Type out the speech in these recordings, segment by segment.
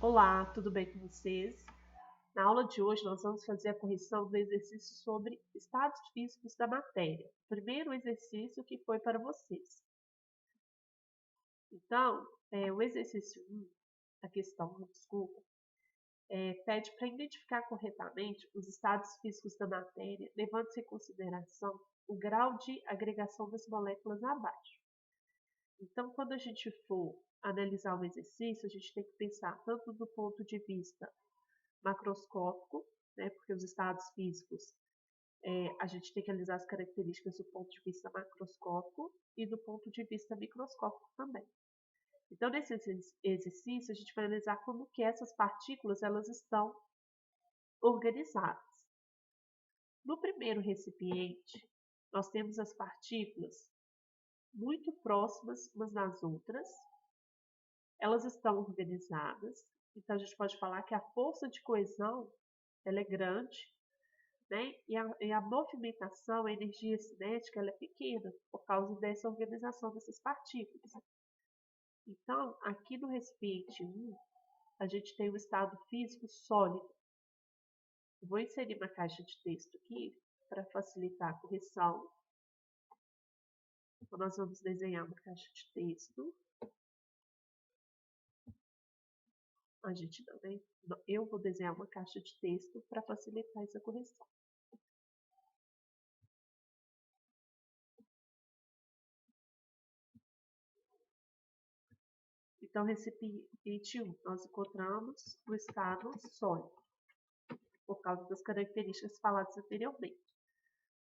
Olá, tudo bem com vocês? Na aula de hoje nós vamos fazer a correção do exercício sobre estados físicos da matéria. O primeiro exercício que foi para vocês. Então, o exercício 1, a questão 1, desculpa, pede para identificar corretamente os estados físicos da matéria, levando-se em consideração o grau de agregação das moléculas abaixo. Então, quando a gente for analisar o exercício, a gente tem que pensar tanto do ponto de vista macroscópico, né, porque os estados físicos, a gente tem que analisar as características do ponto de vista macroscópico e do ponto de vista microscópico também. Então, nesse exercício, a gente vai analisar como que essas partículas elas estão organizadas. No primeiro recipiente, nós temos as partículas muito próximas umas das outras, elas estão organizadas, então a gente pode falar que a força de coesão ela é grande, né? E a movimentação, a energia cinética ela é pequena por causa dessa organização dessas partículas. Então, aqui no recipiente 1, a gente tem um estado físico sólido. Eu vou inserir uma caixa de texto aqui para facilitar a correção. Então, nós vamos desenhar uma caixa de texto. A gente não, né? Eu vou desenhar uma caixa de texto para facilitar essa correção. Então, recipiente 1, nós encontramos o estado sólido, por causa das características faladas anteriormente.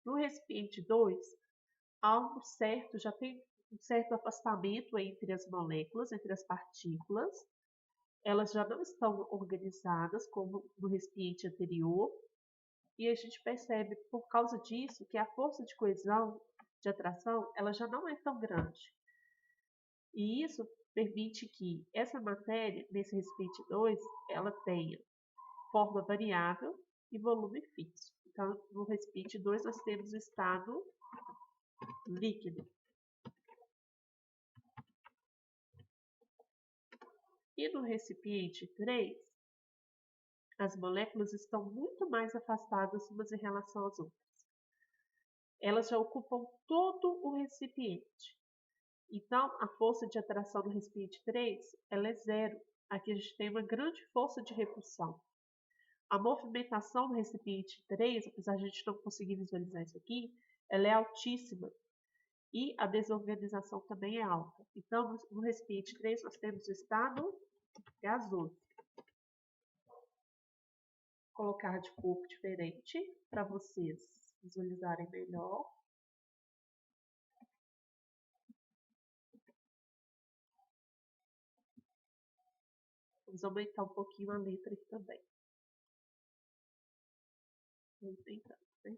No recipiente 2, algo certo, já tem um certo afastamento entre as moléculas, entre as partículas. Elas já não estão organizadas como no recipiente anterior. E a gente percebe, por causa disso, que a força de coesão, de atração, ela já não é tão grande. E isso permite que essa matéria, nesse recipiente 2, ela tenha forma variável e volume fixo. Então, no recipiente 2, nós temos o estado líquido. E no recipiente 3, as moléculas estão muito mais afastadas umas em relação às outras. Elas já ocupam todo o recipiente. Então, a força de atração no recipiente 3, ela é zero. Aqui a gente tem uma grande força de repulsão. A movimentação no recipiente 3, apesar de a gente não conseguir visualizar isso aqui, ela é altíssima. E a desorganização também é alta. Então, no recipiente 3, nós temos o estado gasoso. Vou colocar de cor diferente para vocês visualizarem melhor. Vamos aumentar um pouquinho a letra aqui também. Vamos tentar, né?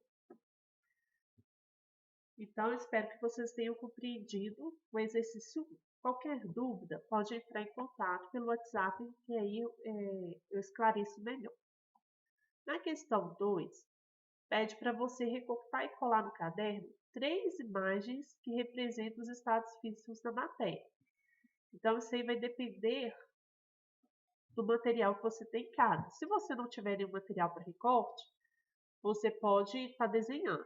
Então, espero que vocês tenham compreendido o exercício 1. Qualquer dúvida, pode entrar em contato pelo WhatsApp, que aí eu esclareço melhor. Na questão 2, pede para você recortar e colar no caderno 3 imagens que representam os estados físicos da matéria. Então, isso aí vai depender do material que você tem em casa. Se você não tiver nenhum material para recorte, você pode estar desenhando.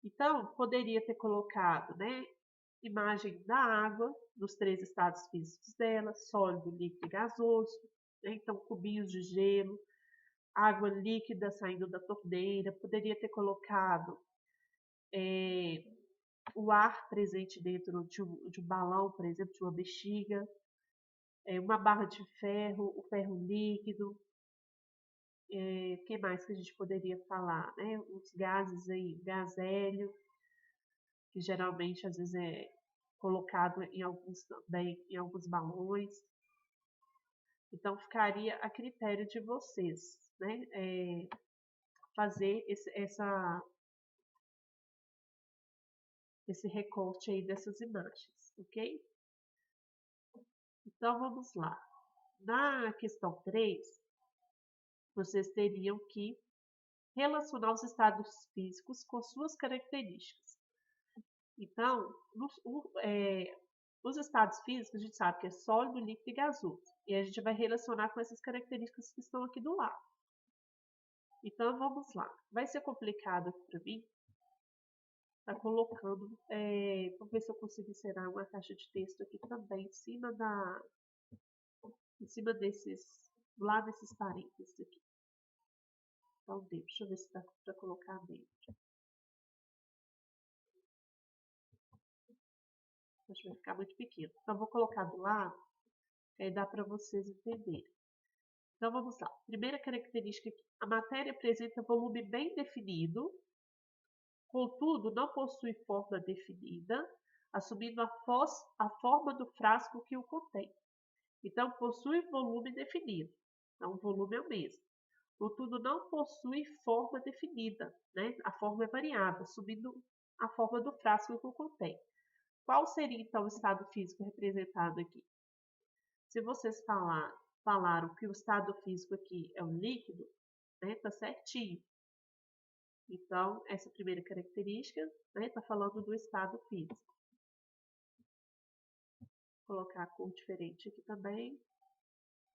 Então, poderia ter colocado, né, imagem da água, dos 3 estados físicos dela, sólido, líquido e gasoso, né? Então cubinhos de gelo, água líquida saindo da torneira, poderia ter colocado o ar presente dentro de um balão, por exemplo, de uma bexiga, uma barra de ferro, o ferro líquido, o que mais que a gente poderia falar, né? Os gases aí, gás hélio, que geralmente às vezes é colocado em alguns também, em alguns balões. Então ficaria a critério de vocês, né? Fazer esse recorte aí dessas imagens, ok? Então vamos lá. Na questão 3, vocês teriam que relacionar os estados físicos com suas características. Então, os estados físicos, a gente sabe que é sólido, líquido e gasoso. E a gente vai relacionar com essas características que estão aqui do lado. Então, vamos lá. Vai ser complicado aqui para mim estar colocando, vamos ver se eu consigo inserir uma caixa de texto aqui também, em cima desses, lá desses parênteses aqui. Então, deixa eu ver se dá para colocar dentro. Acho que vai ficar muito pequeno. Então, vou colocar do lado, que aí dá para vocês entenderem. Então, vamos lá. Primeira característica aqui. A matéria apresenta volume bem definido, contudo, não possui forma definida, assumindo a forma do frasco que o contém. Então, possui volume definido. Então, o volume é o mesmo. Contudo, não possui forma definida, né? A forma é variável, assumindo a forma do frasco que o contém. Qual seria, então, o estado físico representado aqui? Se vocês falaram que o estado físico aqui é um líquido, né? Tá certinho. Então, essa primeira característica, né? Tá falando do estado físico. Vou colocar a cor diferente aqui também.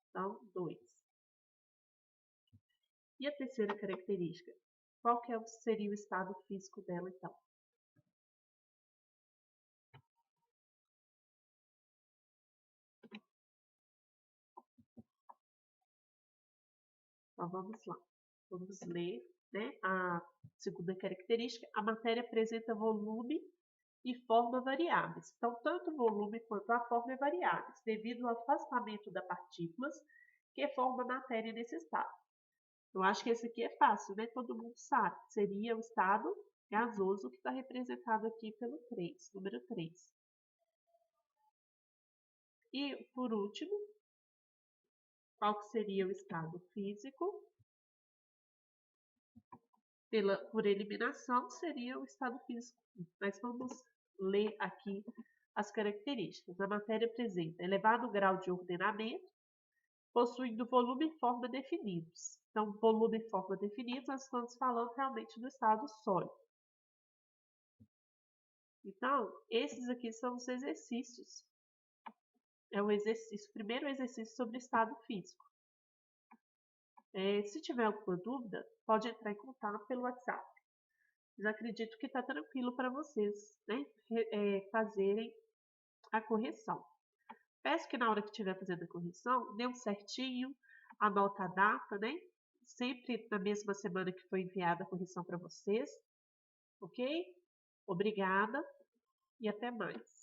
Então, 2. E a terceira característica? Qual que seria o estado físico dela, então? Então, vamos lá. Vamos ler, né? A segunda característica. A matéria apresenta volume e forma variáveis. Então, tanto o volume quanto a forma é variáveis, devido ao afastamento das partículas que formam a matéria nesse estado. Eu acho que esse aqui é fácil, né? Todo mundo sabe. Seria o estado gasoso que está representado aqui pelo 3, número 3. E, por último, qual que seria o estado físico? Por eliminação, seria o estado físico. Mas vamos ler aqui as características. A matéria apresenta elevado grau de ordenamento, possuindo volume e forma definidos. Então, volume e forma definidos, nós estamos falando realmente do estado sólido. Então, esses aqui são os exercícios. É o primeiro exercício sobre estado físico. Se tiver alguma dúvida, pode entrar em contato pelo WhatsApp. Mas acredito que está tranquilo para vocês, né, fazerem a correção. Peço que na hora que estiver fazendo a correção, dê um certinho, anota a data, né? Sempre na mesma semana que foi enviada a correção para vocês, ok? Obrigada e até mais.